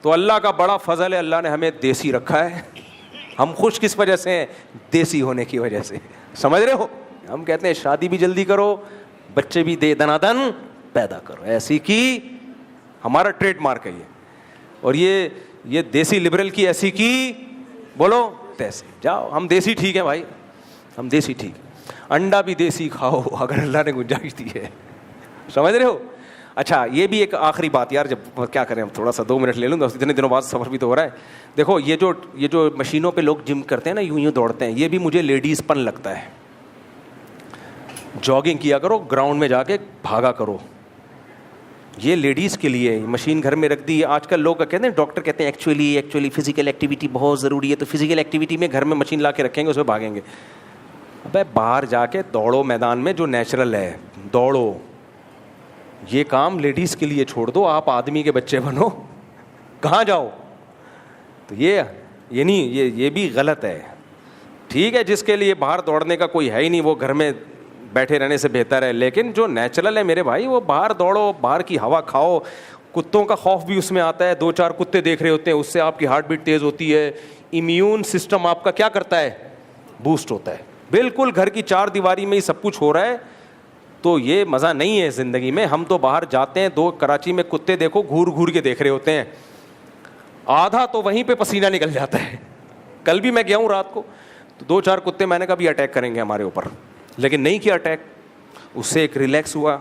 اللہ کا بڑا فضل ہے, اللہ نے ہمیں دیسی رکھا ہے. ہم خوش کس وجہ سے ہیں, دیسی ہونے کی وجہ سے, سمجھ رہے ہو. ہم کہتے ہیں شادی بھی جلدی کرو, بچے بھی دنادن پیدا کرو, ایسی کی ہمارا ٹریڈ مارک ہے یہ. اور یہ دیسی لبرل کی ایسی کی بولو تیسی, جاؤ ہم دیسی ٹھیک ہے بھائی, ہم دیسی ٹھیک, انڈا بھی دیسی کھاؤ اگر اللہ نے گنجائش دی ہے, سمجھ رہے ہو. اچھا یہ بھی ایک آخری بات یار, جب کیا کریں ہم, تھوڑا سا 2 منٹ لے لوں, اتنے دنوں بعد سفر بھی تو ہو رہا ہے. دیکھو یہ جو مشینوں پہ لوگ جم کرتے ہیں نا, یوں دوڑتے ہیں, یہ بھی مجھے لیڈیز پن لگتا ہے. جاگنگ کیا کرو, گراؤنڈ میں جا کے بھاگا کرو, یہ لیڈیز کے لیے. مشین گھر میں رکھ دی. آج کل لوگ کہتے ہیں, ڈاکٹر کہتے ہیں ایکچولی فزیکل ایکٹیویٹی بہت ضروری ہے, تو فزیکل ایکٹیویٹی میں گھر میں مشین لا کے رکھیں گے, اس پہ بھاگیں گے. ابے باہر جا کے دوڑو میدان میں, جو نیچرل ہے دوڑو. یہ کام لیڈیز کے لیے چھوڑ دو, آپ آدمی کے بچے بنو, کہاں جاؤ. تو یہ نہیں, یہ بھی غلط ہے. ٹھیک ہے جس کے لیے باہر دوڑنے کا کوئی ہے ہی نہیں, وہ گھر میں بیٹھے رہنے سے بہتر ہے. لیکن جو نیچرل ہے میرے بھائی, وہ باہر دوڑو, باہر کی ہوا کھاؤ. کتوں کا خوف بھی اس میں آتا ہے, 2-4 کتے دیکھ رہے ہوتے ہیں, اس سے آپ کی ہارٹ بیٹ تیز ہوتی ہے, امیون سسٹم آپ کا کیا کرتا ہے, بوسٹ ہوتا ہے. بالکل گھر کی 4 دیواری میں ہی سب کچھ ہو رہا ہے, تو یہ مزہ نہیں ہے زندگی میں. ہم تو باہر جاتے ہیں, 2 کراچی میں کتے دیکھو گھور گھور کے دیکھ رہے ہوتے ہیں, آدھا تو وہیں پہ پسینہ نکل جاتا ہے. کل بھی میں گیا ہوں رات کو, تو 2-4 کتے میں نے کہا بھی اٹیک کریں گے ہمارے اوپر, لیکن نہیں کیا اٹیک. اس سے ایک ریلیکس ہوا,